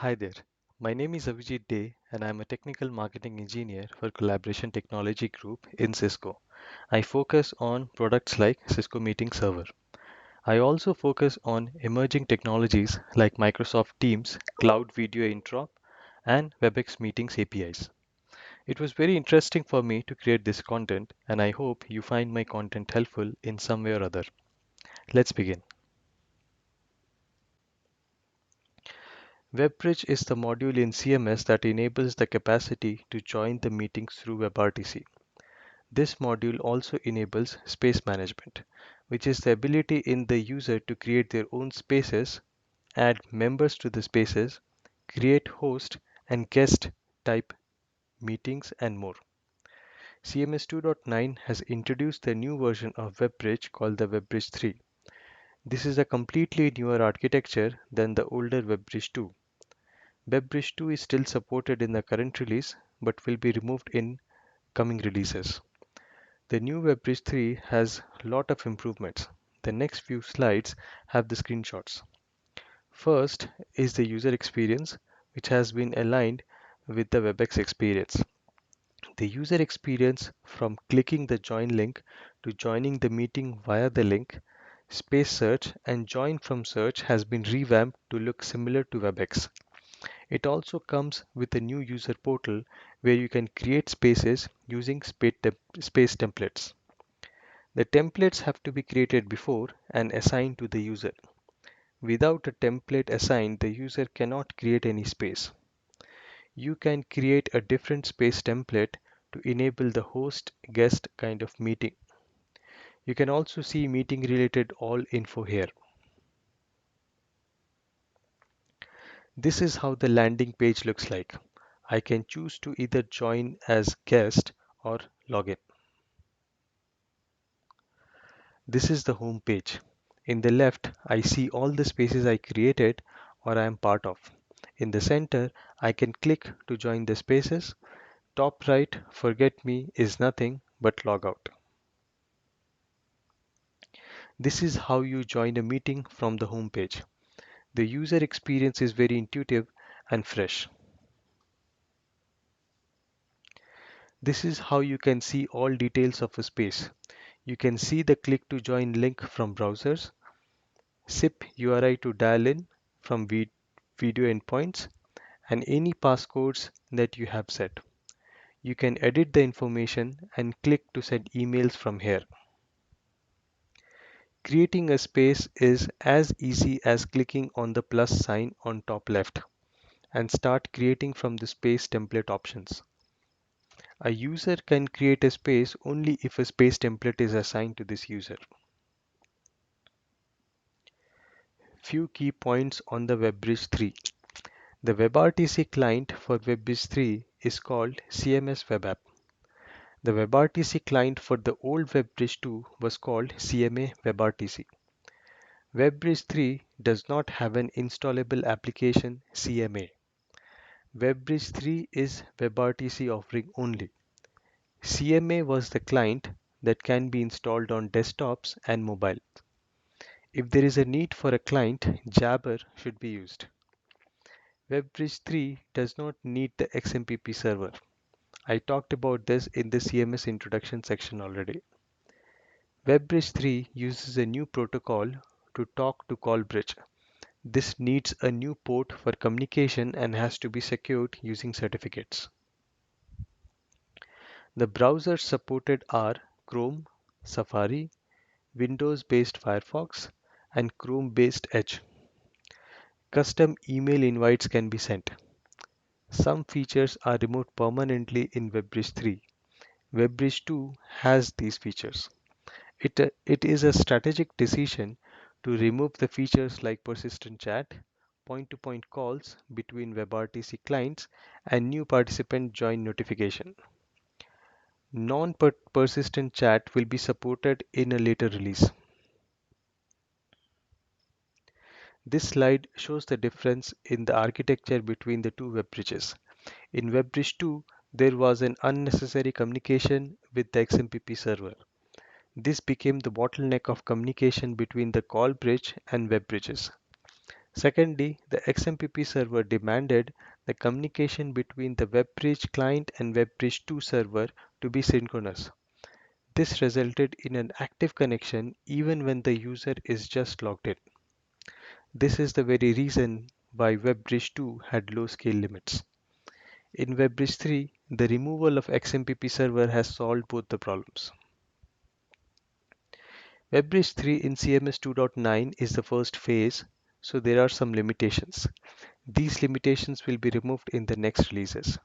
Hi there. My name is Avijit Day, and I'm a technical marketing engineer for Collaboration Technology Group in Cisco. I focus on products like Cisco Meeting Server. I also focus on emerging technologies like Microsoft Teams, Cloud Video Interop, and WebEx Meetings APIs. It was very interesting for me to create this content, and I hope you find my content helpful in some way or other. Let's begin. WebBridge is the module in CMS that enables the capacity to join the meetings through WebRTC. This module also enables space management, which is the ability in the user to create their own spaces, add members to the spaces, create host and guest type meetings, and more. CMS 2.9 has introduced the new version of WebBridge called the WebBridge 3. This is a completely newer architecture than the older WebBridge 2. WebBridge 2 is still supported in the current release but will be removed in coming releases. The new WebBridge 3 has a lot of improvements. The next few slides have the screenshots. First is the user experience, which has been aligned with the WebEx experience. The user experience from clicking the join link to joining the meeting via the link, space search, and join from search has been revamped to look similar to WebEx. It also comes with a new user portal where you can create spaces using space templates. The templates have to be created before and assigned to the user. Without a template assigned, the user cannot create any space. You can create a different space template to enable the host guest kind of meeting. You can also see meeting related all info here. This is how the landing page looks like. I can choose to either join as guest or login. This is the home page. In the left, I see all the spaces I created or I am part of. In the center, I can click to join the spaces. Top right, forget me is nothing but log out. This is how you join a meeting from the home page. The user experience is very intuitive and fresh. This is how you can see all details of a space. You can see the click to join link from browsers, SIP URI to dial in from video endpoints, and any passcodes that you have set. You can edit the information and click to send emails from here. Creating a space is as easy as clicking on the plus sign on top left and start creating from the space template options. A user can create a space only if a space template is assigned to this user. Few key points on the WebBridge 3. The WebRTC client for WebBridge 3 is called CMS Web App. The WebRTC client for the old WebBridge 2 was called CMA WebRTC. WebBridge 3 does not have an installable application CMA. WebBridge 3 is WebRTC offering only. CMA was the client that can be installed on desktops and mobile. If there is a need for a client, Jabber should be used. WebBridge 3 does not need the XMPP server. I talked about this in the CMS introduction section already. WebBridge 3 uses a new protocol to talk to call bridge. This needs a new port for communication and has to be secured using certificates. The browsers supported are Chrome, Safari, Windows-based Firefox, and Chrome-based Edge. Custom email invites can be sent. Some features are removed permanently in WebBridge 3. WebBridge 2 has these features. It is a strategic decision to remove the features like persistent chat, point-to-point calls between WebRTC clients, and new participant join notification. Non-persistent chat will be supported in a later release. This slide shows the difference in the architecture between the two web bridges. In WebBridge 2, there was an unnecessary communication with the XMPP server. This became the bottleneck of communication between the call bridge and web bridges. Secondly, the XMPP server demanded the communication between the WebBridge client and WebBridge 2 server to be synchronous. This resulted in an active connection even when the user is just logged in. This is the very reason why WebBridge 2 had low scale limits. In WebBridge 3, the removal of XMPP server has solved both the problems. WebBridge 3 in CMS 2.9 is the first phase, so there are some limitations. These limitations will be removed in the next releases.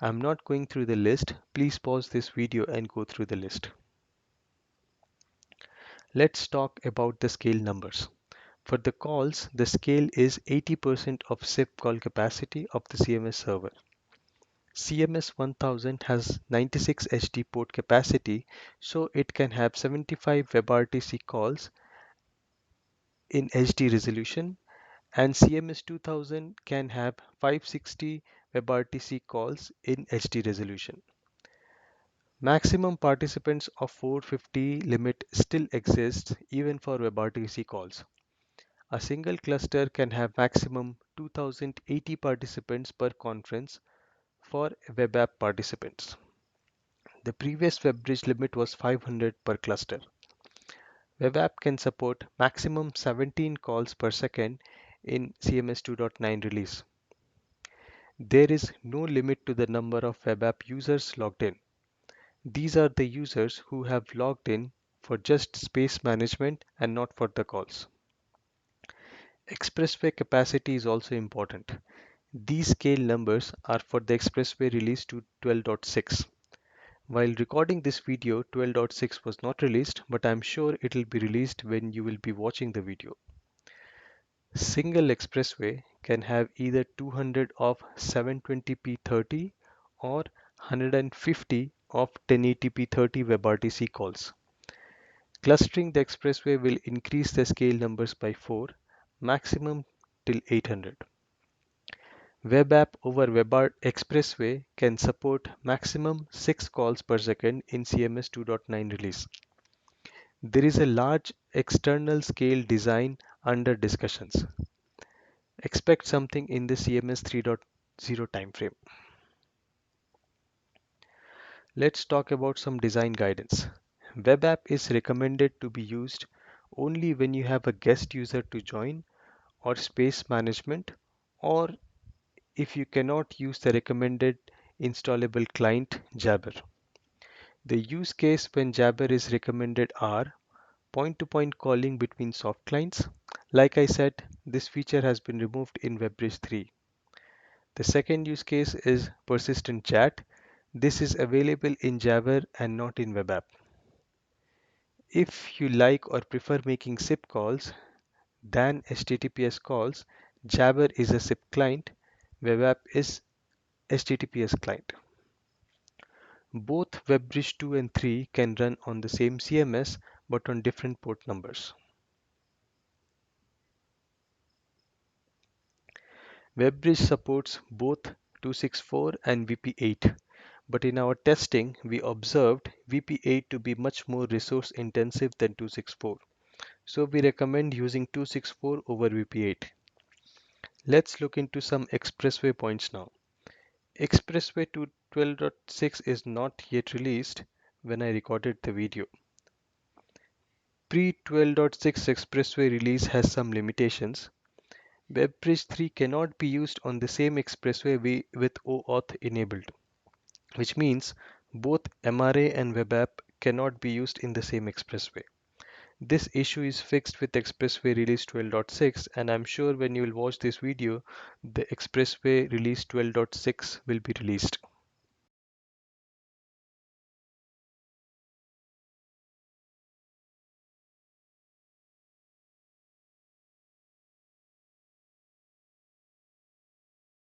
I'm not going through the list. Please pause this video and go through the list. Let's talk about the scale numbers. For the calls, the scale is 80% of SIP call capacity of the CMS server. CMS 1000 has 96 HD port capacity, so it can have 75 WebRTC calls in HD resolution, and CMS 2000 can have 560 WebRTC calls in HD resolution. Maximum participants of 450 limit still exists even for WebRTC calls. A single cluster can have maximum 2080 participants per conference for web app participants. The previous WebBridge limit was 500 per cluster. Web app can support maximum 17 calls per second in CMS 2.9 release. There is no limit to the number of web app users logged in. These are the users who have logged in for just space management and not for the calls. Expressway capacity is also important. These scale numbers are for the expressway release to 12.6. While recording this video, 12.6 was not released, but I'm sure it will be released when you will be watching the video. Single expressway can have either 200 of 720p 30 or 150 of 1080p 30 WebRTC calls. Clustering the expressway will increase the scale numbers by 4, maximum till 800. Web app over expressway can support maximum 6 calls per second in CMS 2.9 release. There is a large external scale design under discussions. Expect something in the CMS 3.0 timeframe. Let's talk about some design guidance. Web app is recommended to be used only when you have a guest user to join or space management, or if you cannot use the recommended installable client Jabber. The use case when Jabber is recommended are point-to-point calling between soft clients. Like I said, this feature has been removed in WebBridge 3. The second use case is persistent chat. This is available in Jabber and not in web app. If you like or prefer making SIP calls than HTTPS calls, Jabber is a SIP client, web app is HTTPS client. Both WebBridge 2 and 3 can run on the same CMS but on different port numbers. WebBridge supports both 264 and VP8, but in our testing, we observed VP8 to be much more resource intensive than 264. So we recommend using 264 over VP8. Let's look into some expressway points now. Expressway to 12.6 is not yet released when I recorded the video. Pre-12.6 expressway release has some limitations. WebBridge 3 cannot be used on the same expressway with OAuth enabled, which means both MRA and web app cannot be used in the same expressway. This issue is fixed with expressway release 12.6, and I'm sure when you will watch this video, the expressway release 12.6 will be released.